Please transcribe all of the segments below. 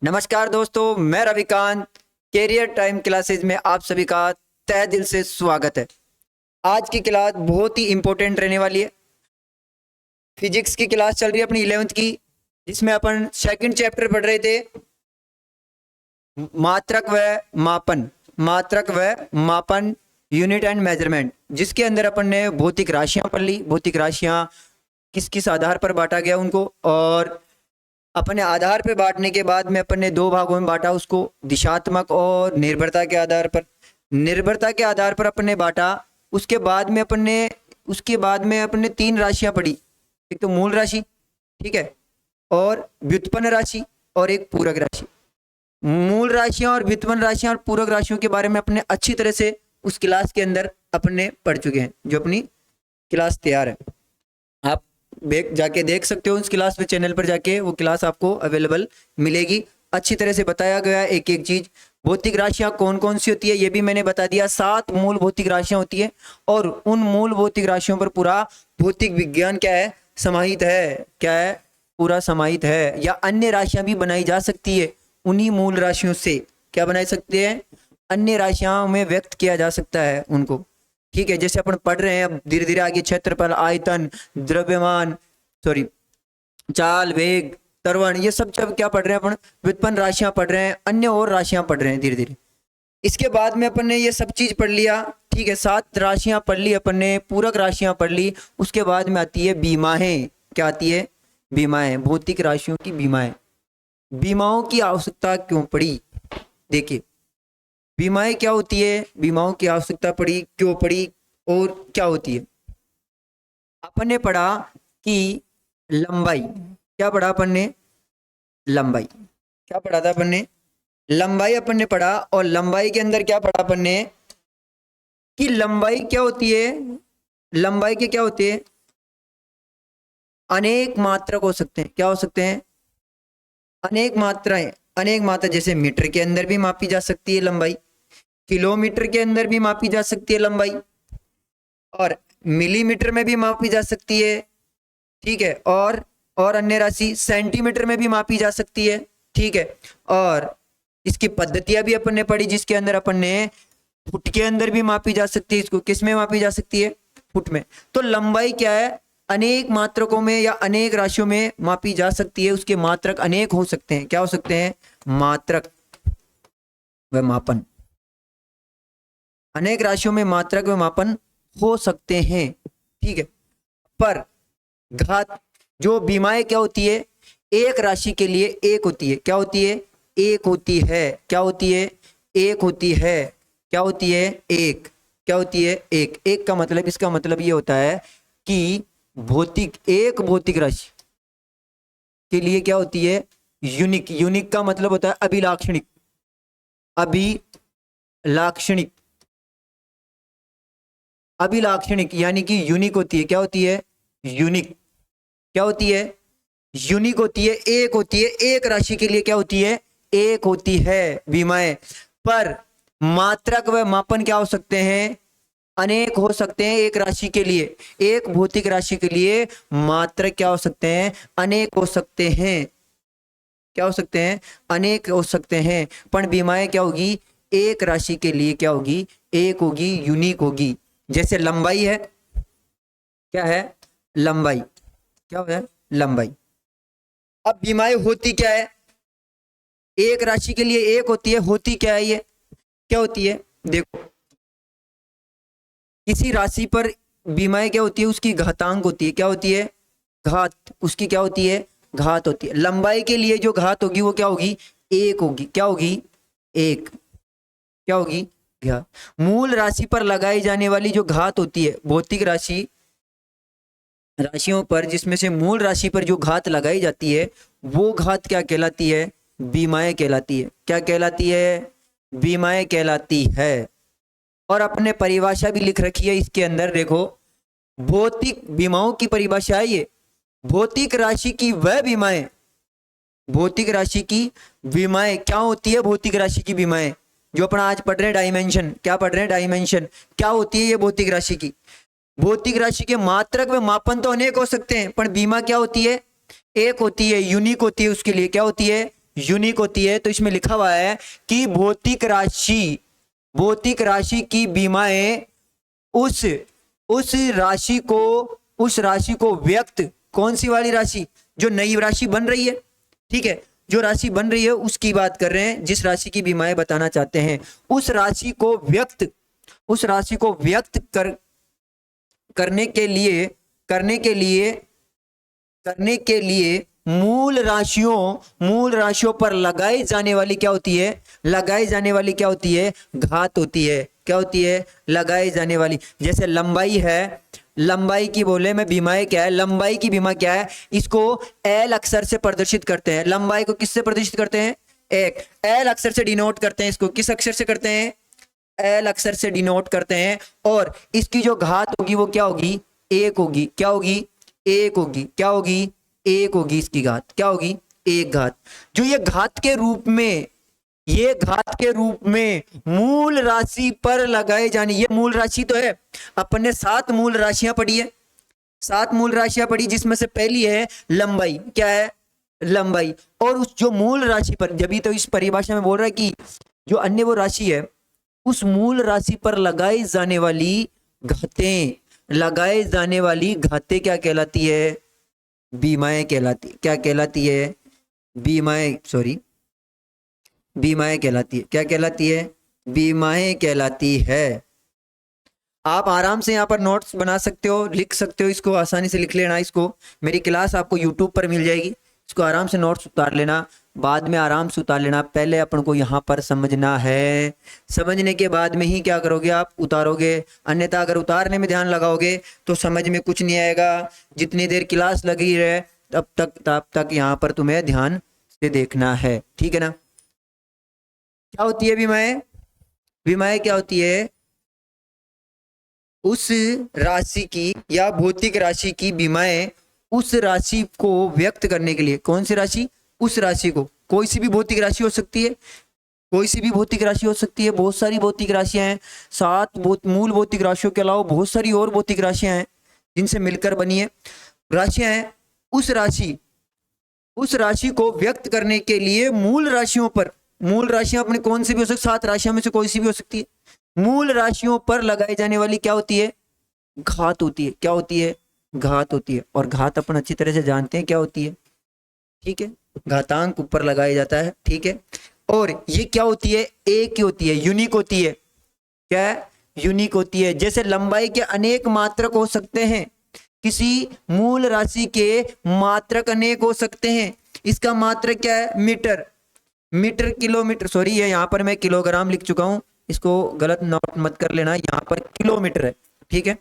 नमस्कार दोस्तों, मैं रविकांत। कैरियर टाइम क्लासेज में आप सभी का तहे दिल से स्वागत है। आज की क्लास बहुत ही इंपॉर्टेंट रहने वाली है। फिजिक्स की क्लास चल रही है अपनी 11वीं की, जिसमें अपन सेकंड चैप्टर पढ़ रहे थे, मात्रक व मापन। मात्रक व मापन, यूनिट एंड मेजरमेंट, जिसके अंदर अपन ने भौतिक राशियां पढ़ ली। भौतिक राशियां किस किस आधार पर बांटा गया उनको, और अपने आधार पे बांटने के बाद में अपन ने दो भागों में बांटा उसको, दिशात्मक और निर्भरता के आधार पर। निर्भरता के आधार पर अपन ने बांटा। उसके बाद में अपन ने तीन राशियां पढ़ी। एक तो मूल राशि, ठीक है, और व्युत्पन्न राशि, और एक पूरक राशि। मूल राशियां और व्युत्पन्न राशियां और पूरक राशियों के बारे में अपने अच्छी तरह से उस क्लास के अंदर अपन ने पढ़ चुके हैं। जो अपनी क्लास तैयार है, आप जाके देख सकते हो उस क्लास पे, चैनल पर जाके वो क्लास आपको अवेलेबल मिलेगी। अच्छी तरह से बताया गया है एक एक चीज। भौतिक राशियां कौन कौन सी होती है ये भी मैंने बता दिया। 7 मूल भौतिक राशियां होती है, और उन मूल भौतिक राशियों पर पूरा भौतिक विज्ञान क्या है, समाहित है। क्या है, पूरा समाहित है। या अन्य राशियां भी बनाई जा सकती है उन्हीं मूल राशियों से। क्या बनाई सकते हैं, अन्य राशियां में व्यक्त किया जा सकता है उनको। ठीक है, जैसे अपन पढ़ रहे हैं अब धीरे धीरे आगे, क्षेत्रफल, आयतन, द्रव्यमान, चाल, वेग, त्वरण, ये सब जब क्या पढ़ रहे हैं अपन, व्युत्पन्न राशियां पढ़ रहे हैं, अन्य और राशियां पढ़ रहे हैं धीरे धीरे। इसके बाद में अपन ने ये सब चीज पढ़ लिया, ठीक है। 7 राशियां पढ़ ली अपन ने, पूरक राशियां पढ़ ली। उसके बाद में आती है बीमाएं। क्या आती है, बीमाएं, भौतिक राशियों की बीमाएं। बीमाओं की आवश्यकता क्यों पड़ी, देखिए बीमाएं क्या होती है, बीमाओं की आवश्यकता पड़ी, क्यों पड़ी, और क्या होती है। अपन ने पढ़ा कि लंबाई, क्या पढ़ा अपन ने, लंबाई, क्या पढ़ा था अपन ने, लंबाई अपन ने पढ़ा। और लंबाई के अंदर क्या पढ़ा अपन ने, कि लंबाई क्या होती है, लंबाई के क्या होते हैं, अनेक मात्रक हो सकते हैं। क्या हो सकते हैं, अनेक मात्राएं। अनेक मात्रा, जैसे मीटर के अंदर भी मापी जा सकती है लंबाई, किलोमीटर के अंदर भी मापी जा सकती है लंबाई, और मिलीमीटर में भी मापी जा सकती है, ठीक है। और अन्य राशि सेंटीमीटर में भी मापी जा सकती है, ठीक है। और इसकी पद्धतियां भी अपन ने पढ़ी, जिसके अंदर अपन ने फुट के अंदर भी मापी जा सकती है। इसको किस में मापी जा सकती है, फुट में। तो लंबाई क्या है, अनेक मात्रकों में या अनेक राशियों में मापी जा सकती है। उसके मात्रक अनेक हो सकते हैं। क्या हो सकते हैं, मात्रक व मापन। अनेक राशियों में मात्रक व मापन हो सकते हैं, ठीक है। पर घात, जो बीमाएं क्या होती है, एक राशि के लिए एक होती है। क्या होती है, एक होती है। क्या होती है, एक होती है। क्या होती है, एक। क्या होती है, एक। एक का मतलब, इसका मतलब ये होता है कि एक भौतिक राशि के लिए क्या होती है, यूनिक। यूनिक का मतलब होता है अभिलाक्षणिक। अभिलाक्षणिक, अभिलाक्षणिक यानी कि यूनिक होती है। क्या होती है, यूनिक। क्या होती है, यूनिक होती है, एक होती है। एक राशि के लिए क्या होती है, एक होती है बीमाएं। पर मात्रक व मापन क्या हो सकते हैं, अनेक हो सकते हैं। एक राशि के लिए, एक भौतिक राशि के लिए मात्रक क्या हो सकते हैं, अनेक हो सकते हैं। क्या हो सकते हैं, अनेक हो सकते हैं। पर बीमाएं क्या होगी, एक राशि के लिए क्या होगी, एक होगी, यूनिक होगी। जैसे लंबाई है, क्या है, लंबाई। क्या है, लंबाई। अब बीमाएं होती क्या है, एक राशि के लिए एक होती है, होती क्या है ये, क्या होती है, देखो किसी राशि पर बीमाएं क्या होती है, उसकी घातांक होती है। क्या होती है, घात, उसकी क्या होती है, घात होती है। लंबाई के लिए जो घात होगी वो क्या होगी, एक होगी। क्या होगी, एक। क्या होगी, घात। मूल राशि पर लगाई जाने वाली जो घात होती है, भौतिक राशियों पर जिसमें से मूल राशि पर जो घात लगाई जाती है, वो घात क्या कहलाती है, बीमाएं कहलाती है। क्या कहलाती है, बीमाएं कहलाती है। और अपने परिभाषा भी लिख रखी है इसके अंदर, देखो भौतिक बीमाओं की परिभाषा है ये। भौतिक राशि की वह बीमाएं, भौतिक राशि की बीमाएं क्या होती है, भौतिक राशि की बीमाएं जो अपन आज पढ़ रहे हैं, डायमेंशन। क्या पढ़ रहे हैं, डायमेंशन। क्या होती है ये भौतिक राशि की, भौतिक राशि के मात्रक व मापन तो अनेक हो सकते हैं, पर बीमा क्या होती है, एक होती है, यूनिक होती है। उसके लिए क्या होती है, यूनिक होती है। तो इसमें लिखा हुआ है कि भौतिक राशि की बीमाएं उस उस राशि को व्यक्त, कौन सी वाली राशि, जो नई राशि बन रही है, ठीक है, जो राशि बन रही है उसकी बात कर रहे हैं, जिस राशि की बीमाएं बताना चाहते हैं, उस राशि को व्यक्त करने के लिए मूल राशियों पर लगाई जाने वाली क्या होती है, घात होती है। क्या होती है? लगाई जाने वाली। जैसे लंबाई है, लंबाई की बोले में बीमाएं क्या है, लंबाई की बीमा क्या है, इसको एल अक्षर से प्रदर्शित करते हैं। लंबाई को किससे प्रदर्शित करते हैं? एक एल अक्षर से डिनोट करते हैं। इसको किस अक्षर से करते हैं? एल अक्षर से डिनोट करते हैं। और इसकी जो घात होगी वो क्या होगी? एक होगी। क्या होगी? एक होगी। क्या होगी? एक होगी। इसकी घात क्या होगी? एक घात। जो ये घात के रूप में मूल राशि पर लगाए जाने, ये मूल राशि तो है, अपन ने 7 मूल राशियां पढ़ी है, 7 मूल राशियां पढ़ी, जिसमें से पहली है लंबाई। क्या है? लंबाई। और उस जो मूल राशि पर, जब तो इस परिभाषा में बोल रहा है कि जो अन्य वो राशि है, उस मूल राशि पर लगाई जाने वाली घातें क्या कहलाती है? बीमाएं कहलाती है। क्या कहलाती है? बीमाएं कहलाती है। क्या कहलाती है? बीमाएं कहलाती है। आप आराम से यहाँ पर नोट्स बना सकते हो, लिख सकते हो, इसको आसानी से लिख लेना। इसको मेरी क्लास आपको यूट्यूब पर मिल जाएगी, इसको आराम से नोट्स उतार लेना, बाद में आराम से उतार लेना। पहले अपन को यहाँ पर समझना है, समझने के बाद में ही क्या करोगे आप? उतारोगे। अन्यथा अगर उतारने में ध्यान लगाओगे तो समझ में कुछ नहीं आएगा। जितनी देर क्लास लगी रहे तब तक यहाँ पर तुम्हें ध्यान से देखना है, ठीक है ना। क्या होती है बीमाएं? बीमाएं क्या होती है? उस राशि की या भौतिक राशि की बीमाएं उस राशि को व्यक्त करने के लिए। कौन सी राशि? उस राशि को। कोई सी भी भौतिक राशि हो सकती है, कोई सी भी भौतिक राशि हो सकती है। बहुत सारी भौतिक राशियां हैं, 7 मूल भौतिक राशियों के अलावा बहुत सारी और भौतिक राशियां हैं जिनसे मिलकर बनी है राशियां हैं। उस राशि को व्यक्त करने के लिए मूल राशियों अपने कौन सी भी हो सकती, 7 राशियों में से कोई सी भी हो सकती है, मूल राशियों पर लगाई जाने वाली क्या होती है? घात होती है। क्या होती है? घात होती है। और घात अपन अच्छी तरह से जानते हैं क्या होती है, ठीक है, घातांक ऊपर लगाया जाता है, ठीक है। और ये क्या होती है? एक ही होती है, यूनिक होती है। क्या है? यूनिक होती है। जैसे लंबाई के अनेक मात्रक हो सकते हैं, किसी मूल राशि के मात्रक अनेक हो सकते हैं। इसका मात्रक क्या है? मीटर किलोमीटर, सॉरी ये यहाँ पर मैं किलोग्राम लिख चुका हूं, इसको गलत नोट मत कर लेना, यहाँ पर किलोमीटर है, ठीक है।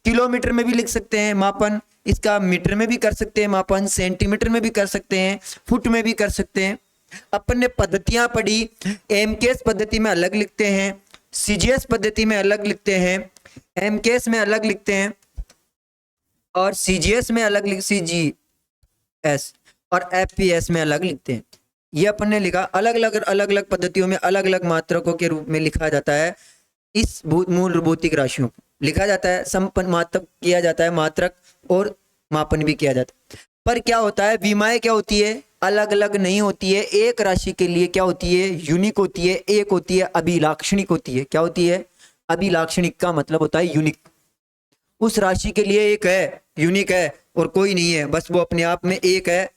किलोमीटर में भी लिख सकते हैं मापन, इसका मीटर में भी कर सकते हैं मापन, सेंटीमीटर में भी कर सकते हैं, फुट में भी कर सकते हैं। अपन ने पद्धतियां पढ़ी, एमकेएस पद्धति में अलग लिखते हैं, सीजीएस पद्धति में अलग लिखते हैं, एमकेएस में अलग लिखते हैं और सीजीएस में अलग सीजीएस और एफपीएस में अलग लिखते हैं। ये अपन ने लिखा, अलग अलग पद्धतियों में अलग अलग मात्रकों के रूप में लिखा जाता है। इस मूल भौतिक राशियों को लिखा जाता है, संपन्न मात्रक किया जाता है, मात्रक और मापन भी किया जाता है। पर क्या होता है? बीमाएं क्या होती है? अलग अलग नहीं होती है। एक राशि के लिए क्या होती है? यूनिक होती है, एक होती है, अभिलाक्षणिक होती है। क्या होती है? अभिलाक्षणिक का मतलब होता है यूनिक। उस राशि के लिए एक है, यूनिक है, और कोई नहीं है, बस वो अपने आप में एक है,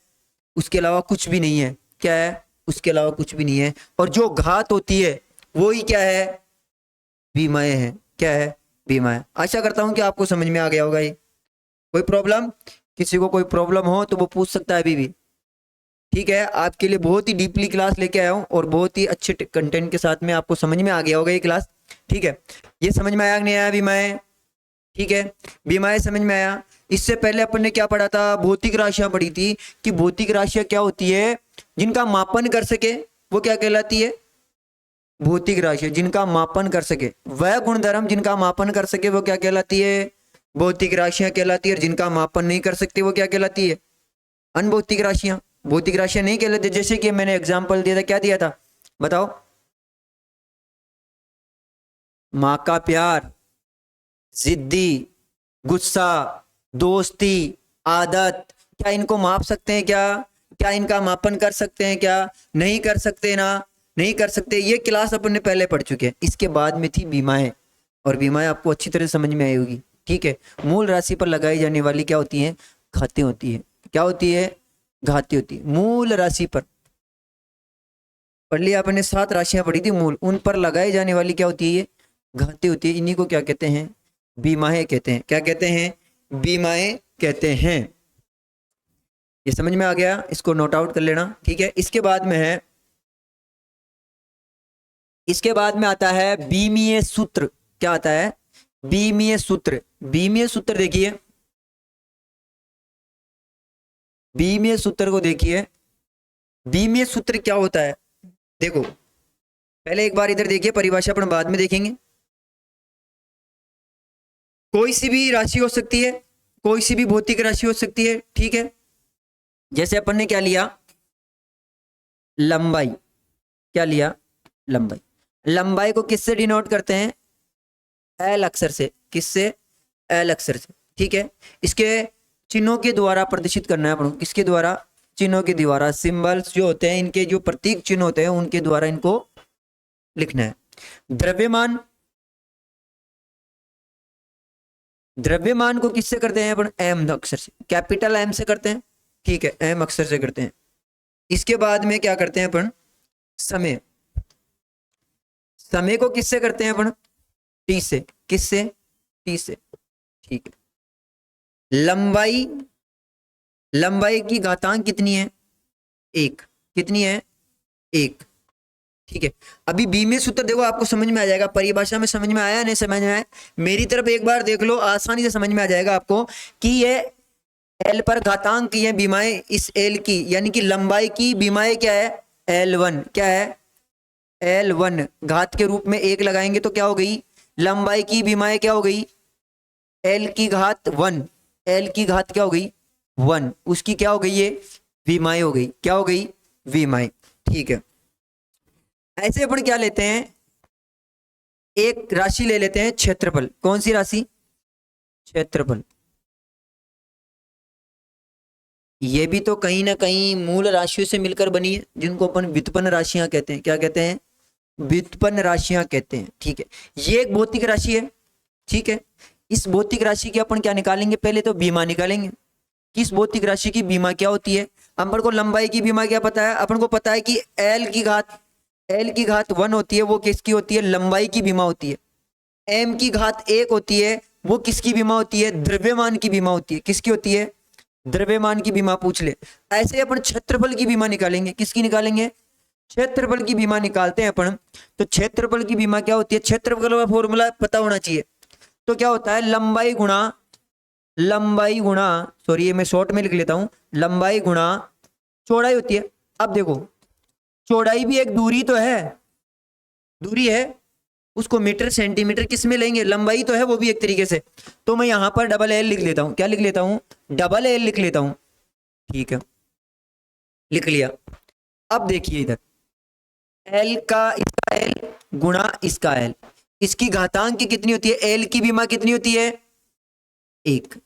उसके अलावा कुछ भी नहीं है। क्या है? उसके अलावा कुछ भी नहीं है। और जो घात होती है वो ही क्या है? बीमाएं हैं। क्या है? बीमाएं। आशा करता हूं कि आपको समझ में आ गया होगा। ये कोई प्रॉब्लम, किसी को कोई प्रॉब्लम हो तो वो पूछ सकता है अभी भी, ठीक है। आपके लिए बहुत ही डीपली क्लास लेके आया हूं और बहुत ही अच्छे कंटेंट के साथ में आपको समझ में आ गया होगा ये क्लास, ठीक है। ये समझ में आया नहीं आया बीमाएं? ठीक है, बीमाएं समझ में आया। इससे पहले अपन ने क्या पढ़ा था? भौतिक राशियां पढ़ी थी कि भौतिक राशियां क्या होती है? जिनका मापन कर सके वो क्या कहलाती है? भौतिक राशि। जिनका मापन कर सके, वह गुणधर्म जिनका मापन कर सके वो क्या कहलाती है? भौतिक राशियां कहलाती है। और जिनका मापन नहीं कर सकती वो क्या कहलाती है? अनभौतिक राशियां। भौतिक राशियां नहीं कहलाती। जैसे कि मैंने एग्जांपल दिया था, क्या दिया था बताओ? माँ का प्यार, जिद्दी, गुस्सा, दोस्ती, आदत, क्या इनको माप सकते हैं? क्या क्या इनका मापन कर सकते हैं, क्या नहीं कर सकते ना, नहीं कर सकते, ये क्लास अपन ने पहले पढ़ चुके हैं। इसके बाद में थी बीमाएं, और बीमाएं आपको अच्छी तरह समझ में आई होगी, ठीक है। मूल राशि पर लगाई जाने वाली क्या होती है, घातें होती है। क्या होती है, घातें होती है। मूल राशि पर पढ़ लिया आपने, 7 राशियां पढ़ी थी मूल, उन पर लगाई जाने वाली क्या होती है, ये घातें होती है। इन्हीं को क्या कहते हैं, बीमाएं कहते हैं। क्या कहते हैं, बीमाएं कहते हैं। ये समझ में आ गया, इसको नोट आउट कर लेना, ठीक है। इसके बाद में है, इसके बाद में आता है बीमीय सूत्र। क्या आता है, बीमीय सूत्र। बीमीय सूत्र देखिए, बीमीय सूत्र को देखिए। बीमीय सूत्र क्या होता है, देखो पहले एक बार इधर देखिए, परिभाषा अपन बाद में देखेंगे। कोई सी भी राशि हो सकती है, कोई सी भी भौतिक राशि हो सकती है, ठीक है। जैसे अपन ने क्या लिया, लंबाई। क्या लिया, लंबाई। लंबाई को किससे डिनोट करते हैं, एल अक्षर से। किससे, एल अक्षर से, ठीक है। इसके चिन्हों के द्वारा प्रदर्शित करना है अपन को। किसके द्वारा, चिन्हों के द्वारा। सिंबल्स जो होते हैं, इनके जो प्रतीक चिन्ह होते हैं, उनके द्वारा इनको लिखना है। द्रव्यमान, द्रव्यमान को किससे करते हैं अपन, एम अक्षर से, कैपिटल एम से करते हैं, ठीक है, एम अक्षर से करते हैं। इसके बाद में क्या करते हैं अपन, समय। समय को किससे करते हैं अपन, टी से। किससे, टी से, ठीक है। लंबाई, लंबाई की घातांक कितनी है, 1। कितनी है, 1, ठीक है। अभी बीमीय सूत्र देखो, आपको समझ में आ जाएगा। परिभाषा में समझ में आया, नहीं समझ में आया, मेरी तरफ एक बार देख लो, आसानी से समझ में आ जाएगा आपको कि ये एल पर घातांक की है बीमाएं, इस एल की, यानी कि लंबाई की बीमाएं क्या है, L1। क्या है, L1। घात के रूप में 1 लगाएंगे तो क्या हो गई, लंबाई की बीमाएं क्या हो गई, L की घात 1। L की घात क्या हो गई, 1। उसकी क्या हो गई, ये बीमाएं हो गई। क्या हो गई, बीमाएं, ठीक है। ऐसे अपन क्या लेते हैं, एक राशि ले लेते हैं क्षेत्रफल। कौन सी राशि, क्षेत्रफल। ये भी तो कहीं ना कहीं मूल राशियों से मिलकर बनी है, जिनको अपन व्युत्पन्न राशियां कहते हैं। क्या कहते हैं, व्युत्पन्न राशियां कहते हैं, ठीक है। ये एक भौतिक राशि है, ठीक है। इस भौतिक राशि की अपन क्या निकालेंगे, पहले तो बीमा निकालेंगे। किस भौतिक राशि की बीमा क्या होती है, अपन को लंबाई की बीमा क्या पता है, अपन को पता है कि एल की घात, एल की घात 1 होती है, वो किसकी होती है, लंबाई की बीमा होती है। एम की घात 1 होती है, वो किसकी बीमा होती है, द्रव्यमान की बीमा होती है। किसकी होती है, द्रव्यमान की बीमा पूछ ले। ऐसे अपन क्षेत्रफल की बीमा निकालेंगे। किसकी निकालेंगे, क्षेत्रफल की बीमा निकालते हैं अपन। तो क्षेत्रफल की बीमा क्या होती है, क्षेत्रफल का फॉर्मूला पता होना चाहिए। तो क्या होता है, लंबाई गुणा, लंबाई गुणा, सॉरी ये मैं शॉर्ट में लिख लेता हूं, लंबाई गुणा चौड़ाई होती है। अब देखो, चौड़ाई भी एक दूरी तो है, दूरी है, उसको मीटर सेंटीमीटर किस में लेंगे, लंबाई तो है वो भी एक तरीके से। तो मैं यहां पर डबल एल लिख लेता हूं। क्या लिख लेता हूं, डबल एल लिख लेता हूं, ठीक है, लिख लिया। अब देखिए इधर, एल का, इसका एल गुणा इसका एल, इसकी घातांक की कितनी होती है, एल की बीमा कितनी होती है, 1,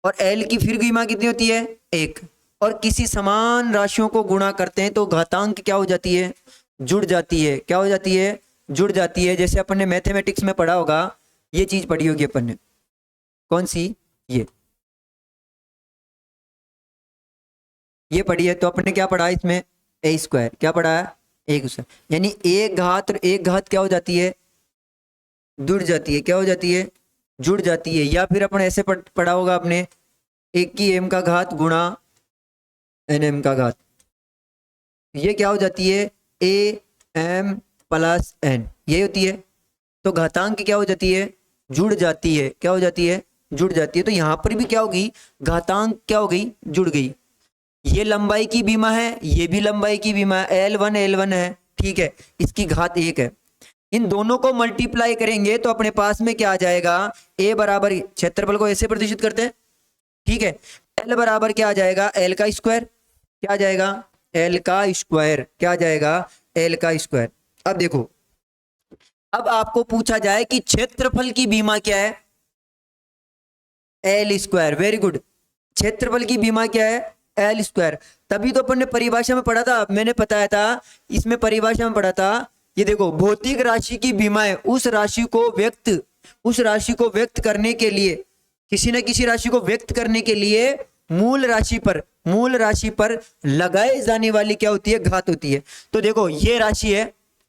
और एल की फिर बीमा कितनी होती है, 1। और किसी समान राशियों को गुणा करते हैं तो घातांक क्या हो जाती है, जुड़ जाती है। क्या हो जाती है, जुड़ जाती है। जैसे अपन ने मैथमेटिक्स में पढ़ा होगा, ये चीज पढ़ी होगी अपन ने, कौन सी, ये पढ़ी है। तो अपन ने क्या पढ़ा इसमें, ए स्क्वायर। क्या पढ़ा है, एक स्क्वायर, यानी एक घात और एक घात क्या हो जाती है, जुड़ जाती है। क्या हो जाती है, जुड़ जाती है। या फिर अपन ऐसे पढ़ा होगा आपने, 1 की m का घात गुणा nm का घात, ये क्या हो जाती है, am प्लस n, ये होती है। तो घातांक क्या हो जाती है, जुड़ जाती है। क्या हो जाती है, जुड़ जाती है। तो यहां पर भी क्या होगी, घातांक क्या हो गई, जुड़ गई। ये लंबाई की बीमा है, ये भी लंबाई की बीमा है, L1 है, ठीक है, इसकी घात 1 है। इन दोनों को मल्टीप्लाई करेंगे तो अपने पास में क्या आ जाएगा, a बराबर, क्षेत्रफल को ऐसे प्रदर्शित करते हैं, ठीक है, L बराबर क्या आ जाएगा, L का स्क्वायर। क्या आ जाएगा, L का स्क्वायर। क्या आ जाएगा, L का स्क्वायर। अब देखो, अब आपको पूछा जाए कि क्षेत्रफल की बीमा क्या है, L स्क्वायर। वेरी गुड, क्षेत्रफल की बीमा क्या है, एल स्क्वायर। तभी तो अपन ने परिभाषा में पढ़ा था, मैंने बताया था, इसमें परिभाषा में पढ़ा था, ये देखो भौतिक राशि की विमाएं उस राशि को व्यक्त करने के लिए, किसी न किसी राशि को व्यक्त करने के लिए मूल राशि पर लगाए जाने वाली क्या होती है, घात होती है। तो देखो ये राशि है,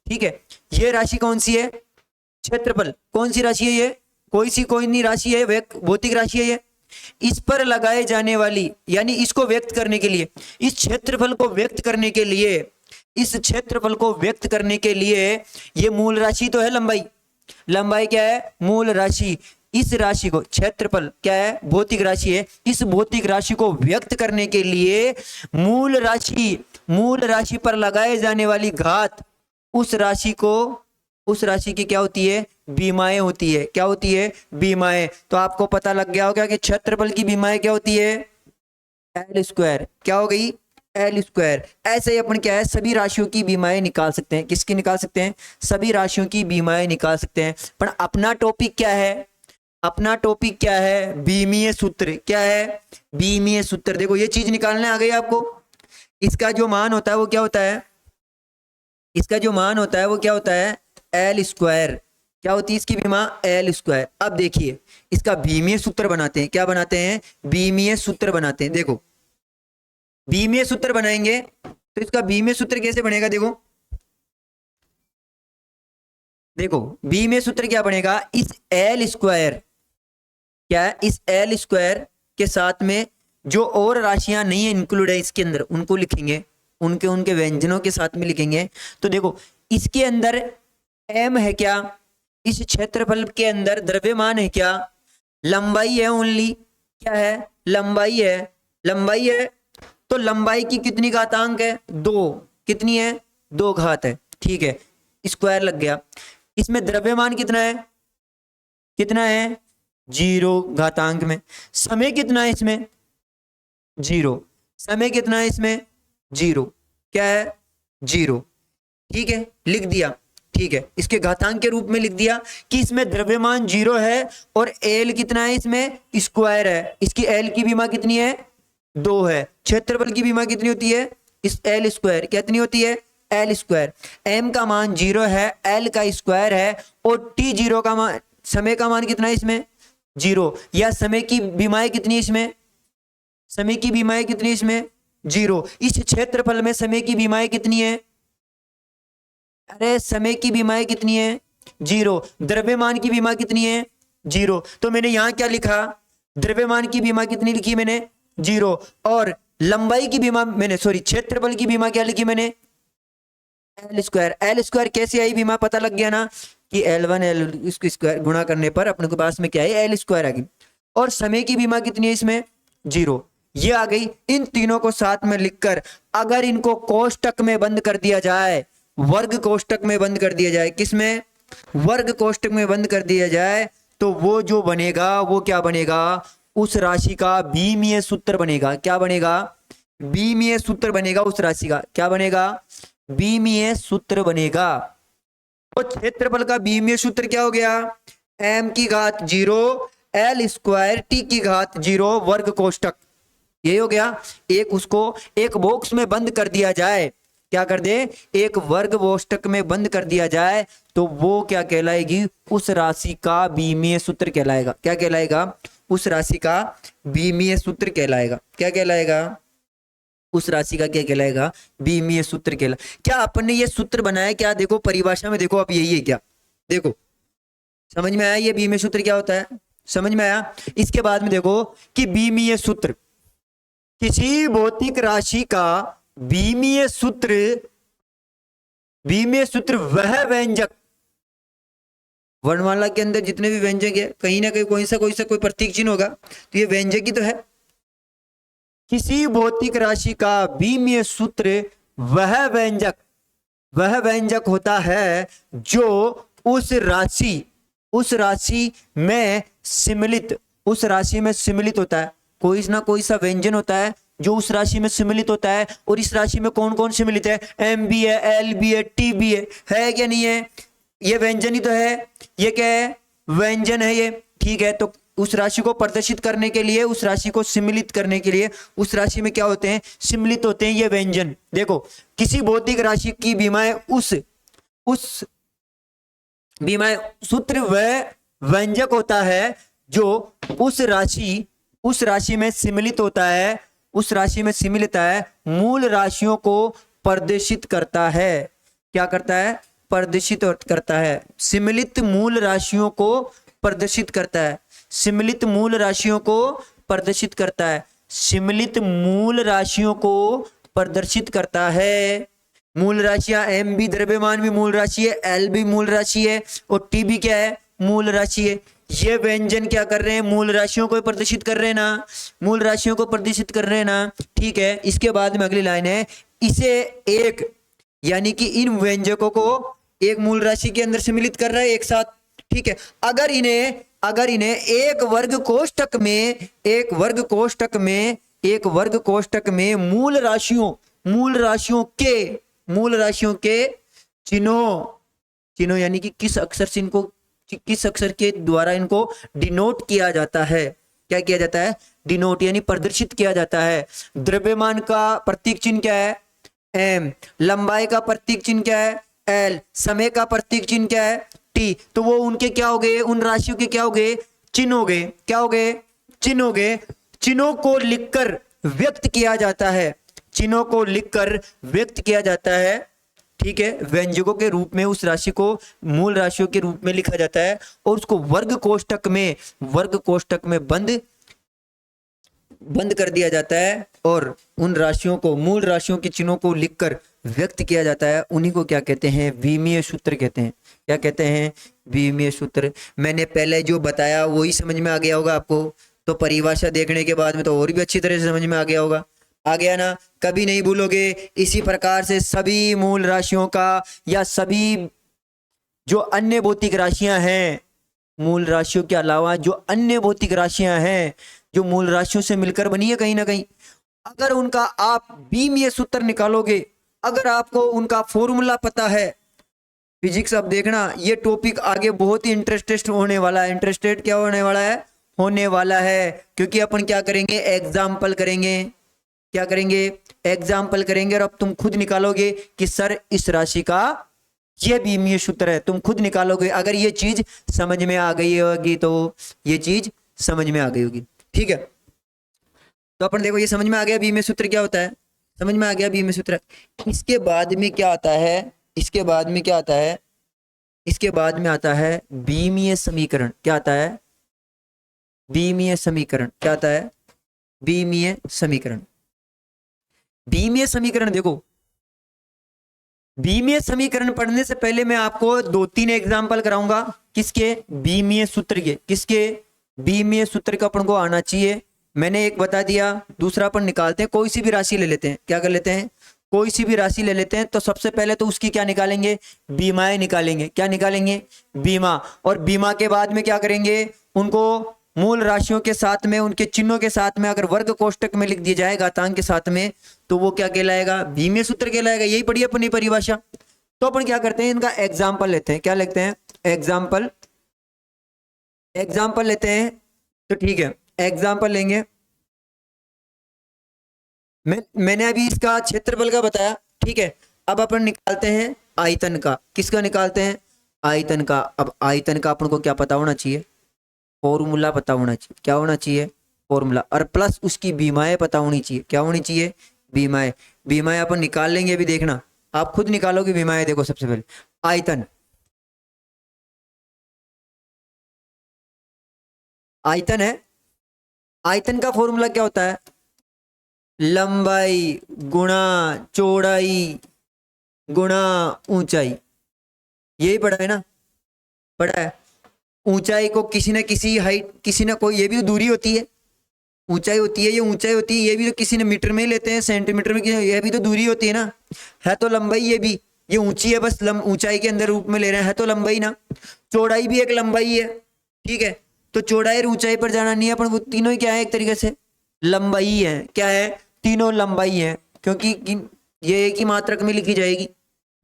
ठीक है, ये राशि कौन सी है, क्षेत्रफल। कौन सी राशि है ये, कोई नहीं राशि है, भौतिक राशि है ये। इस पर लगाए जाने वाली, यानी इसको व्यक्त करने के लिए, इस क्षेत्रफल को व्यक्त करने के लिए, ये मूल राशि तो है, लंबाई क्या है, मूल राशि। इस राशि को, क्षेत्रफल क्या है, भौतिक राशि है, इस भौतिक राशि को व्यक्त करने के लिए मूल राशि पर लगाए जाने वाली घात, उस राशि की क्या होती है, विमाएं होती है। क्या होती है, विमाएं। तो आपको पता लग गया होगा कि क्षेत्रफल की विमाएं क्या होती है, एल स्क्वायर। क्या हो गई, एल स्क्वायर। ऐसे ही अपन क्या है, सभी राशियों की विमाएं निकाल सकते हैं। किसकी निकाल सकते हैं, सभी राशियों की विमाएं निकाल सकते हैं। पर अपना टॉपिक क्या है, बीमीय सूत्र। क्या है, बीमीय सूत्र। देखो ये चीज निकालने आ गई आपको। इसका जो मान होता है वो क्या होता है, एल स्क्वायर। क्या होती है इसकी विमा, एल स्क्वायर। अब देखिए इसका बीमीय सूत्र बनाते हैं। क्या बनाते हैं, बीमीय सूत्र बनाते हैं। देखो बीमीय सूत्र बनाएंगे तो इसका बीमीय सूत्र कैसे बनेगा, देखो बीमीय सूत्र क्या बनेगा, इस एल स्क्वायर, क्या है, इस एल स्क्वायर के साथ में जो और राशियां नहीं है इंक्लूड है इसके अंदर, उनको लिखेंगे, उनके व्यंजनों के साथ में लिखेंगे। तो देखो इसके अंदर एम है क्या, इस क्षेत्रफल के अंदर द्रव्यमान है क्या, लंबाई है ओनली। क्या है, लंबाई है। तो लंबाई की कितनी घातांक है, 2। कितनी है, 2 घात है, ठीक है, स्क्वायर लग गया। इसमें द्रव्यमान कितना है, 0 घातांक में। समय कितना है इसमें, 0। समय कितना है इसमें, 0। क्या है, 0। ठीक है, लिख दिया, ठीक है, इसके घातांक के रूप में लिख दिया कि इसमें द्रव्यमान 0 है और एल कितना है, इसमें स्क्वायर है। इसकी एल की विमा कितनी है, 2 है। क्षेत्रफल की विमा कितनी होती है, इस एल स्क्वायर। कितनी होती है, एल स्क्वायर। एम का मान 0 है, एल का स्क्वायर है, और टी 0 का मान, समय का मान कितना है इसमें, 0। या समय की विमाएं कितनी है इसमें, 0। इस क्षेत्रफल में समय की विमाएं कितनी है, समय की विमाएं कितनी है, 0। द्रव्यमान की विमा कितनी है, 0। तो मैंने यहां क्या लिखा, द्रव्यमान की विमा कितनी लिखी मैंने, 0। और लंबाई की विमा मैंने, क्षेत्रफल की विमा क्या लिखी मैंने, एल स्क्वायर। कैसे आई विमा, पता लग गया ना कि L1 इसको स्क्वायर गुणा करने पर अपने के पास में क्या है, एल स्क्वायर आ गई। और समय की विमा कितनी है इसमें, 0। ये आ गई। इन तीनों को साथ में लिखकर अगर इनको कोष्टक में बंद कर दिया जाए, वर्ग कोष्टक में बंद कर दिया जाए, किसमें, वर्ग कोष्टक में बंद कर दिया जाए, तो वो जो बनेगा वो क्या बनेगा, उस राशि का बीमीय सूत्र बनेगा। क्या बनेगा, बीमीय सूत्र बनेगा उस राशि का। क्या बनेगा, बीमीय सूत्र बनेगा। तो क्षेत्रफल का बीमीय सूत्र क्या हो गया, m की घात 0 एल स्क्वायर t की घात 0 वर्ग कोष्टक। ये हो गया। उसको एक बॉक्स में बंद कर दिया जाए, क्या कर दे, एक वर्ग कोष्टक में बंद कर दिया जाए, तो वो क्या कहलाएगी, उस राशि का बीमीय सूत्र कहलाएगा। क्या कहलाएगा, उस राशि का बीमीय सूत्र कहलाएगा। क्या कहलाएगा, उस राशि का क्या कहलाएगा, बीमीय सूत्र क्या अपन ने ये सूत्र बनाया, क्या देखो परिभाषा में देखो, अब यही है क्या, देखो समझ में आया ये बीमीय सूत्र क्या होता है, समझ में आया। इसके बाद में देखो कि बीमीय सूत्र, किसी भौतिक राशि का बीमीय सूत्र वह व्यंजक, वर्णमाला के अंदर जितने भी व्यंजक है कहीं ना कहीं कोई प्रतीक चिन्ह होगा, तो ये व्यंजक ही तो है। किसी भौतिक राशि का बीमीय सूत्र वह व्यंजक होता है जो उस राशि में सम्मिलित होता है। कोई ना कोई सा व्यंजन होता है जो उस राशि में सम्मिलित होता है, और इस राशि में कौन कौन सम्मिलित है, एम भी है, एल भी है, टी भी है क्या नहीं है, ये व्यंजन ही तो है। ये क्या है, व्यंजन है ये, ठीक है। तो उस राशि को प्रदर्शित करने के लिए, उस राशि को सम्मिलित करने के लिए, उस राशि में क्या होते हैं, सम्मिलित होते हैं ये व्यंजन। देखो किसी भौतिक राशि की विमाएं उस विमाएं सूत्र वह व्यंजक होता है जो उस राशि में सम्मिलित होता है, उस राशि में सम्मिलित है, मूल राशियों को प्रदर्शित करता है। क्या करता है, प्रदर्शित करता है, सम्मिलित मूल राशियों को प्रदर्शित करता है, सम्मिलित मूल राशियों को प्रदर्शित करता है, सम्मिलित मूल राशियों को प्रदर्शित करता है। मूल राशियां m भी द्रव्यमान भी मूल राशि है, l भी मूल राशि है और t भी क्या है, मूल राशि है। ये व्यंजन क्या कर रहे हैं, मूल राशियों को प्रदर्शित कर रहे हैं ना, मूल राशियों को प्रदर्शित कर रहे हैं ना, ठीक है। इसके बाद में अगली लाइन है, इसे एक, यानी कि इन व्यंजकों को एक मूल राशि के अंदर सम्मिलित कर रहा है एक साथ, ठीक है। अगर इन्हें एक वर्ग कोष्ठक में मूल राशियों के चिन्हों यानी कि किस अक्षर के द्वारा इनको डिनोट किया जाता है। क्या किया जाता है, डिनोट यानी प्रदर्शित किया जाता है। द्रव्यमान का प्रतीक चिन्ह क्या है, m, लंबाई का प्रतीक चिन्ह क्या है, l, समय का प्रतीक चिन्ह क्या है, t। तो वो उनके क्या हो गए, उन राशियों के क्या हो गए, चिन्ह हो गए। क्या हो गए, चिन्ह हो गए। चिन्हों को लिखकर व्यक्त किया जाता है, चिन्हों को लिखकर व्यक्त किया जाता है, ठीक है। व्यंजकों के रूप में उस राशि को मूल राशियों के रूप में लिखा जाता है और उसको वर्ग कोष्ठक में बंद कर दिया जाता है और उन राशियों को, मूल राशियों के चिन्हों को लिखकर व्यक्त किया जाता है। उन्हीं को क्या कहते हैं, विमीय सूत्र कहते हैं। क्या कहते हैं, विमीय सूत्र। मैंने पहले जो बताया वही समझ में आ गया होगा आपको, तो परिभाषा देखने के बाद में तो और भी अच्छी तरह से समझ में आ गया होगा। आ गया ना, कभी नहीं भूलोगे। इसी प्रकार से सभी मूल राशियों का या सभी जो अन्य भौतिक राशियां हैं, मूल राशियों के अलावा जो अन्य भौतिक राशियां हैं जो मूल राशियों से मिलकर बनी है कहीं ना कहीं, अगर उनका आप बीमीय सूत्र निकालोगे, अगर आपको उनका फॉर्मूला पता है, फिजिक्स, अब देखना ये टॉपिक आगे बहुत ही इंटरेस्टेड होने वाला है। इंटरेस्टेड क्या होने वाला है, क्योंकि अपन क्या करेंगे, एग्जाम्पल करेंगे। क्या करेंगे, एग्जाम्पल करेंगे। और अब तुम खुद निकालोगे कि सर इस राशि का ये बीमीय सूत्र है, तुम खुद निकालोगे। अगर ये चीज समझ में आ गई होगी तो ये चीज समझ में आ गई होगी, ठीक है। तो अपन देखो ये समझ में आ गया बीमीय सूत्र क्या होता है, समझ में आ गया बीमीय सूत्र। इसके बाद में क्या आता है, इसके बाद में आता है बीमीय समीकरण। क्या आता है, बीमीय समीकरण। क्या आता है, बीमीय समीकरण। बीमीय समीकरण देखो, बीमीय समीकरण पढ़ने से पहले मैं आपको 2-3 एग्जांपल कराऊंगा। किसके, बीमीय सूत्र के। किसके, बीमीय सूत्र का अपन को आना चाहिए। मैंने एक बता दिया, दूसरा अपन निकालते हैं, कोई सी भी राशि ले लेते हैं। क्या कर लेते हैं, कोई सी भी राशि ले लेते हैं। तो सबसे पहले तो उसकी क्या निकालेंगे, बीमाएं निकालेंगे। क्या निकालेंगे, बीमा। और बीमा के बाद में क्या करेंगे, उनको मूल राशियों के साथ में, उनके चिन्हों के साथ में अगर वर्ग कोष्ठक में लिख दिया जाए घातांक के साथ में, तो वो क्या कहलाएगा, बीमीय सूत्र कहलाएगा। यही पढ़ी अपनी परिभाषा। तो अपन क्या करते हैं, इनका एग्जाम्पल लेते हैं। क्या लेते हैं, एग्जाम्पल लेते हैं। तो ठीक है, एग्जाम्पल लेंगे। मैंने अभी इसका क्षेत्रफल का बताया, ठीक है। अब अपन निकालते हैं आयतन का। किसका निकालते हैं, आयतन का। अब आयतन का अपन को क्या पता होना चाहिए, फॉर्मूला पता होना चाहिए। क्या होना चाहिए, फॉर्मूला। और प्लस उसकी बीमाएं पता होनी चाहिए। क्या होनी चाहिए, बीमाएं अपन निकाल लेंगे। अभी देखना, आप खुद निकालोगे बीमाएं। देखो सबसे पहले आयतन है। आयतन का फॉर्मूला क्या होता है, लंबाई गुणा चौड़ाई गुणा ऊंचाई। यही पढ़ा है ना, पढ़ा है। ऊंचाई को किसी न किसी हाइट, किसी न कोई, ये भी तो दूरी होती है, ऊंचाई होती है, ये ऊंचाई होती है। ये भी तो किसी ने मीटर में ही लेते हैं, सेंटीमीटर में, ये भी तो दूरी होती है ना। है तो लंबाई, ये भी, ये ऊंची है, बस ऊंचाई के अंदर रूप में ले रहे हैं, है तो लंबाई ना। चौड़ाई भी एक लंबाई है, ठीक है। तो चौड़ाई और ऊंचाई पर जाना नहीं है अपन, वो तीनों ही क्या है, एक तरीके से लंबाई है। क्या है, तीनों लंबाई है, क्योंकि ये एक ही मात्रक में लिखी जाएगी,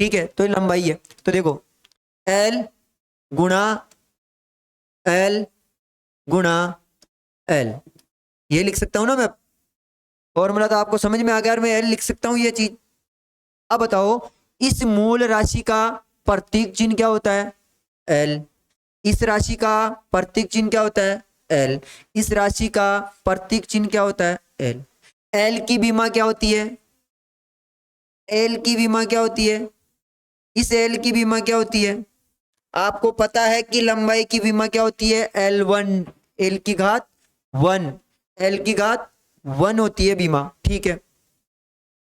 ठीक है। तो ये लंबाई है। तो देखो L गुणा एल, ये लिख सकता हूं ना मैं। फॉर्मूला तो आपको समझ में आ गया और मैं एल लिख सकता हूं ये चीज। अब बताओ इस मूल राशि का प्रतीक चिन्ह क्या होता है? एल। इस राशि का प्रतीक चिन्ह क्या होता है? एल। इस राशि का प्रतीक चिन्ह क्या होता है? एल। एल की विमा क्या होती है? एल की विमा क्या होती है? इस एल की विमा क्या होती है? आपको पता है कि लंबाई की विमा क्या होती है? L1, एल की घात 1, एल की घात 1 होती है विमा, ठीक है।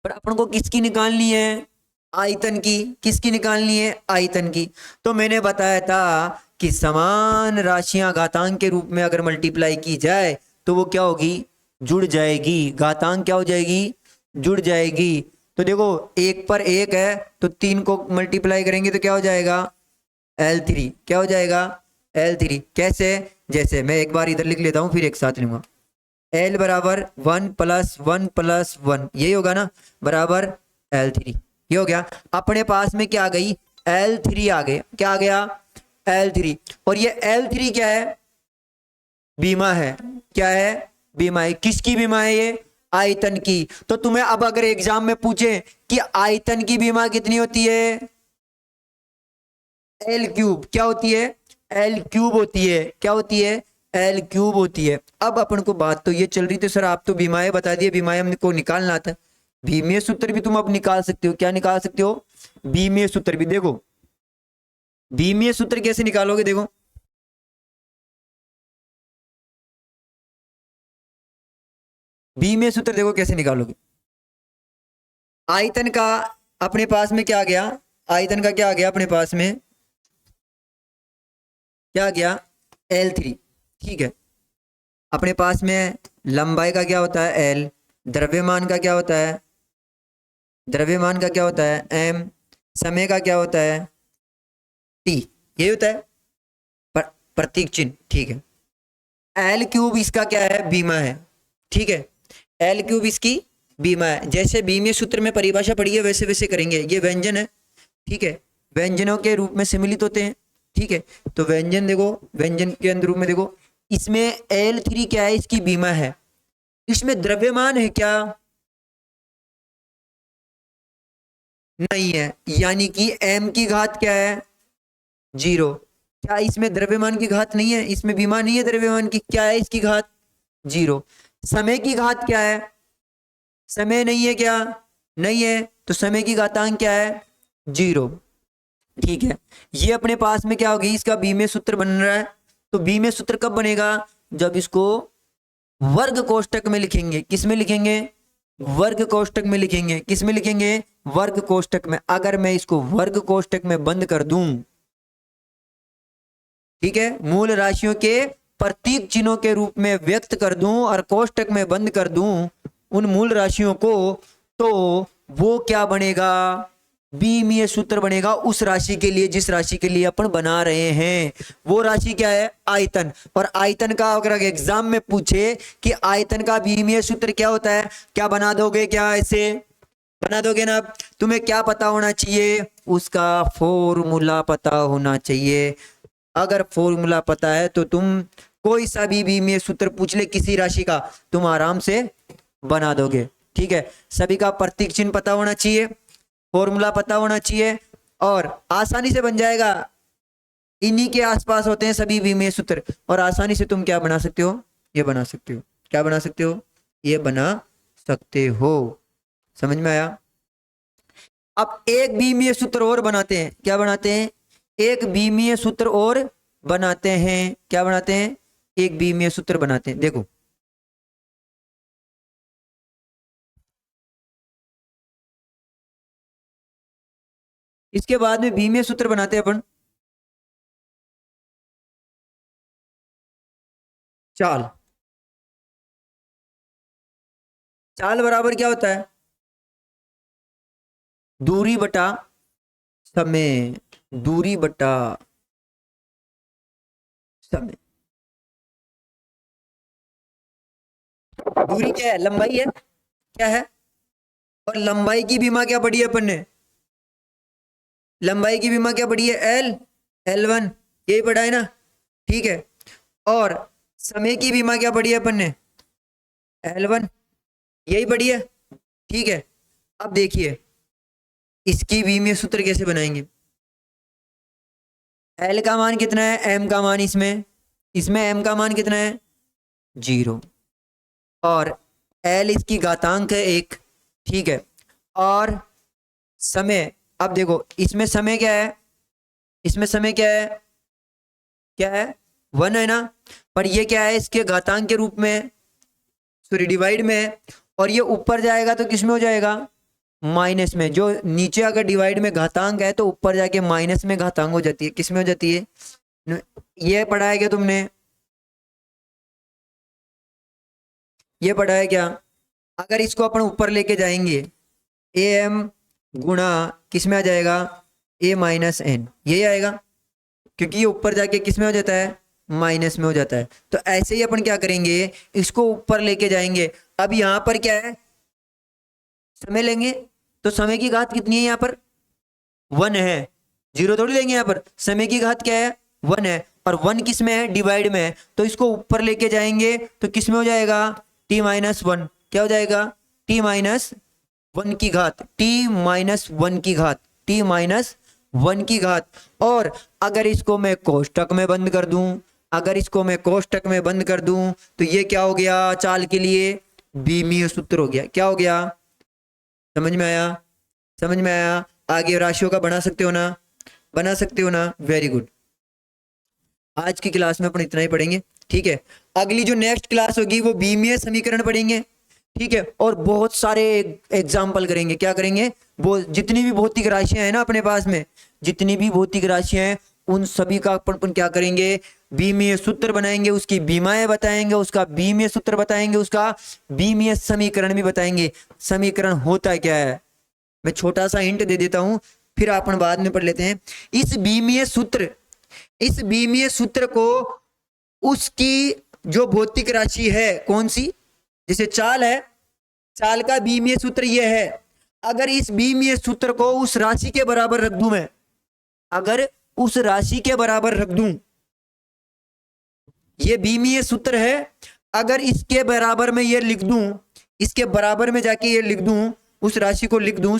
पर अपन को किसकी निकालनी है? आयतन की। किसकी निकालनी है? आयतन की। तो मैंने बताया था कि समान राशियां घातांक के रूप में अगर मल्टीप्लाई की जाए तो वो क्या होगी? जुड़ जाएगी। घातांक क्या हो जाएगी? जुड़ जाएगी। तो देखो एक पर एक है तो 3 को मल्टीप्लाई करेंगे तो क्या हो जाएगा? L3। क्या हो जाएगा? L3। कैसे? जैसे मैं एक बार इधर लिख लेता हूं फिर एक साथ लूंगा। L बराबर 1+1+1, यही होगा ना, बराबर L3। ये हो गया। अपने पास में क्या आ गई? L3 आ गया। क्या आ गया? L3। और ये L3 क्या है? बीमा है। क्या है? बीमा है। किसकी बीमा है ये? आयतन की। तो तुम्हें अब अगर एग्जाम में पूछे कि आयतन की बीमा कितनी होती है? L3 क्या होती है? L3 होती है। क्या होती है? L3 होती है। अब अपन को बात तो ये चल रही थी सर आप तो बीमाएं बता दिए, बीमाएं हमको निकालना था। बीमीय सूत्र भी तुम अब निकाल सकते हो। क्या निकाल सकते हो? बीमीय सूत्र भी। देखो बीमीय सूत्र कैसे निकालोगे? देखो बीमीय सूत्र देखो कैसे निकालोगे। आयतन का अपने पास में क्या आ गया? आयतन का क्या आ गया अपने पास में? क्या आ गया? L3, ठीक है। अपने पास में लंबाई का क्या होता है? L। द्रव्यमान का क्या होता है? द्रव्यमान का क्या होता है? M। समय का क्या होता है? T। ये होता है प्रतीक चिन्ह, ठीक है। L3 इसका क्या है? बीमा है, ठीक है। L3 इसकी बीमा है। जैसे बीमीय सूत्र में परिभाषा पड़ी है वैसे वैसे करेंगे। ये व्यंजन है, ठीक है। व्यंजनों के रूप में सम्मिलित होते हैं, ठीक है। तो व्यंजन देखो, व्यंजन के अंदर रूप में देखो, इसमें L3 क्या है? इसकी बीमा है। इसमें द्रव्यमान है क्या? नहीं है। यानी कि m की घात क्या है? 0। क्या इसमें द्रव्यमान की घात नहीं है? इसमें बीमा नहीं है द्रव्यमान की। क्या है इसकी घात? 0। समय की घात क्या है? समय नहीं है क्या? नहीं है। तो समय की घातांक क्या है? 0, ठीक है। ये अपने पास में क्या होगी? इसका बीमीय सूत्र बन रहा है। तो बीमीय सूत्र कब बनेगा? जब इसको वर्ग कोष्टक में लिखेंगे। किस में लिखेंगे? वर्ग कोष्टक में लिखेंगे। किस में लिखेंगे? वर्ग कोष्टक में। अगर मैं इसको वर्ग कोष्टक में बंद कर दूं, ठीक है, मूल राशियों के प्रतीक चिन्हों के रूप में व्यक्त कर दूं और कोष्टक में बंद कर दूं उन मूल राशियों को, तो वो क्या बनेगा? बीमीय सूत्र बनेगा उस राशि के लिए जिस राशि के लिए अपन बना रहे हैं। वो राशि क्या है? आयतन। और आयतन का अगर एग्जाम में पूछे कि आयतन का बीमीय सूत्र क्या होता है, क्या बना दोगे? क्या ऐसे बना दोगे ना? तुम्हें क्या पता होना चाहिए? उसका फॉर्मूला पता होना चाहिए। अगर फॉर्मूला पता है तो तुम कोई सा भी बीमीय सूत्र पूछ ले किसी राशि का, तुम आराम से बना दोगे, ठीक है। सभी का प्रतीक चिन्ह पता होना चाहिए, फॉर्मूला पता होना चाहिए और आसानी से बन जाएगा। इन्हीं के आसपास होते हैं सभी बीमीय सूत्र और आसानी से तुम क्या बना सकते हो? ये बना सकते हो। क्या बना सकते हो? ये बना सकते हो। समझ में आया? अब एक बीमीय सूत्र और बनाते हैं। क्या बनाते हैं? एक बीमीय सूत्र और बनाते हैं। क्या बनाते हैं? एक बीमीय सूत्र बनाते हैं। देखो इसके बाद में बीमीय सूत्र बनाते हैं अपन चाल। चाल बराबर क्या होता है? दूरी बटा समय। दूरी बटा समय। दूरी क्या है? लंबाई है। क्या है? और लंबाई की बीमा क्या पड़ी है अपन ने? लंबाई की बीमा क्या पड़ी है? L L1, यही पढ़ा है ना, ठीक है। और समय की बीमा क्या पढ़ी है अपन ने, L1, यही पढ़ी है, ठीक है। अब देखिए इसकी बीमीय सूत्र कैसे बनाएंगे। L का मान कितना है, M का मान इसमें M का मान कितना है 0, और L इसकी घातांक है 1, ठीक है। और समय, अब देखो इसमें समय क्या है, इसमें समय क्या है, क्या है 1 है ना, पर ये क्या है इसके घातांक के रूप में, सॉरी डिवाइड में है, और ये ऊपर जाएगा तो किस में हो जाएगा, माइनस में। जो नीचे अगर डिवाइड में घातांक है तो ऊपर जाके माइनस में घातांक हो जाती है, किस में हो जाती है, ये पढ़ा है क्या तुमने, ये पढ़ा है क्या। अगर इसको अपन ऊपर लेके जाएंगे AM गुणा किस में आ जाएगा, A माइनस N, यही आएगा, क्योंकि ये ऊपर जाके किस में हो जाता है, माइनस में हो जाता है। तो ऐसे ही अपन क्या करेंगे, इसको ऊपर लेके जाएंगे। अब यहां पर क्या है, समय लेंगे, तो समय की घात कितनी है, यहाँ पर 1 है, 0 थोड़ी लेंगे, यहाँ पर समय की घात क्या है 1 है, और 1 किस में है, डिवाइड में है। तो इसको ऊपर लेके जाएंगे तो किस में हो जाएगा, t माइनस 1, क्या हो जाएगा, t माइनस 1 की घात, t माइनस 1 की घात, t माइनस 1 की घात। और अगर इसको मैं कोष्टक में बंद कर दूं, अगर इसको मैं कोष्टक में बंद कर दूं तो ये क्या हो गया, चाल के लिए बीमीय सूत्र हो गया। क्या हो गया, समझ में आया, समझ में आया। आगे राशियों का बना सकते हो ना, बना सकते हो ना, वेरी गुड। आज की क्लास में अपन इतना ही पढ़ेंगे, ठीक है। अगली जो नेक्स्ट क्लास होगी वो बीमीय समीकरण पढ़ेंगे, ठीक है, और बहुत सारे एग्जाम्पल करेंगे। क्या करेंगे, वो जितनी भी भौतिक राशियां हैं ना अपने पास में, जितनी भी भौतिक राशियां हैं उन सभी का अपन क्या करेंगे, बीमीय सूत्र बनाएंगे, उसकी बीमाएं बताएंगे, उसका बीमीय सूत्र बताएंगे, उसका बीमीय समीकरण भी बताएंगे। समीकरण होता क्या है, मैं छोटा सा हिंट दे देता हूं, फिर अपन बाद में पढ़ लेते हैं। इस बीमीय सूत्र, इस बीमीय सूत्र को उसकी जो भौतिक राशि है कौन सी, जैसे चाल है, चाल का बीमीय सूत्र ये है। अगर इस बीमीय सूत्र को उस राशि के बराबर रख दूं मैं, अगर उस राशि के बराबर रख दूं, ये बीमीय सूत्र है, अगर इसके बराबर में ये लिख दूं, इसके बराबर में जाके ये लिख दूं, उस राशि को लिख दूं,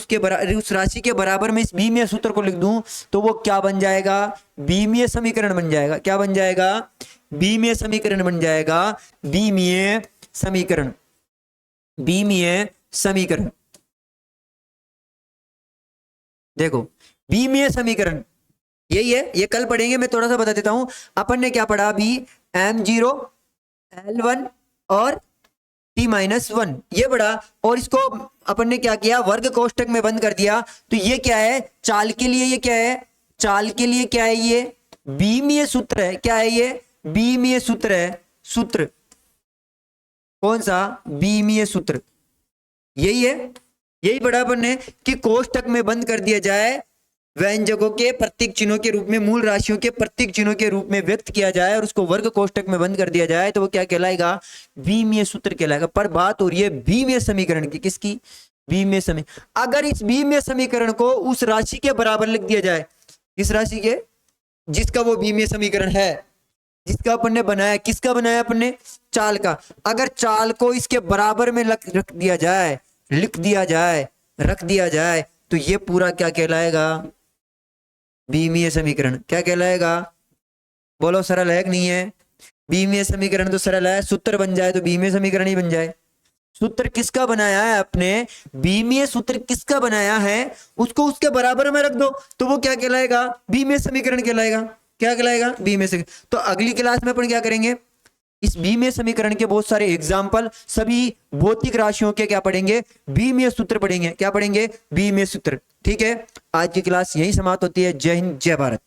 उस राशि के बराबर में इस बीमीय सूत्र को लिख दूं, तो वो क्या बन जाएगा, बीमीय समीकरण बन जाएगा। क्या बन जाएगा, बीमीय समीकरण बन जाएगा, बीमीय समीकरण, बीमीय समीकरण। देखो बीमीय समीकरण यही है, ये कल पढ़ेंगे, मैं थोड़ा सा बता देता हूं। अपन ने क्या पढ़ा अभी, M0 L1 और t माइनस 1 ये पढ़ा, और इसको अपन ने क्या किया, वर्ग कोष्टक में बंद कर दिया। तो ये क्या है, चाल के लिए ये क्या है, चाल के लिए क्या है, ये बीमीय सूत्र है। क्या है ये, बीमीय सूत्र है। सूत्र कौन सा, बीमीय सूत्र, यही है, यही पढ़ा अपन ने कि कोष्टक में बंद कर दिया जाए, व्यंजकों के प्रतीक चिन्हों के रूप में, मूल राशियों के प्रतीक चिन्हों के रूप में व्यक्त किया जाए, और उसको वर्ग कोष्टक में बंद कर दिया जाए, तो वो क्या कहलाएगा, बीमीय सूत्र कहलाएगा। पर बात हो रही है बीमीय समीकरण की, किसकी, बीमीय समीकरण। अगर इस बीमीय समीकरण को उस राशि के बराबर लिख दिया जाए, इस राशि के जिसका वो बीमीय समीकरण है, जिसका अपन ने बनाया, किसका बनाया अपन ने, चाल का। अगर चाल को इसके बराबर में रख दिया जाए, लिख दिया जाए, रख दिया जाए, तो ये पूरा क्या कहलाएगा, बीमीय समीकरण। क्या कहलाएगा, बोलो, सरल है कि नहीं है, बीमीय समीकरण तो सरल है, सूत्र बन जाए तो बीमीय समीकरण ही बन जाए। सूत्र किसका बनाया है आपने, बीमीय सूत्र किसका बनाया है, उसको उसके बराबर में रख दो, तो वो क्या कहलाएगा, बीमीय समीकरण कहलाएगा। क्या कहलाएगा, बीमीय समीकरण। तो अगली क्लास में अपन क्या करेंगे, इस बीमीय समीकरण के बहुत सारे एग्जाम्पल, सभी भौतिक राशियों के क्या पढ़ेंगे, बीमीय सूत्र पढ़ेंगे। क्या पढ़ेंगे, बीमीय सूत्र। ठीक है, आज की क्लास यही समाप्त होती है। जय हिंद, जय भारत।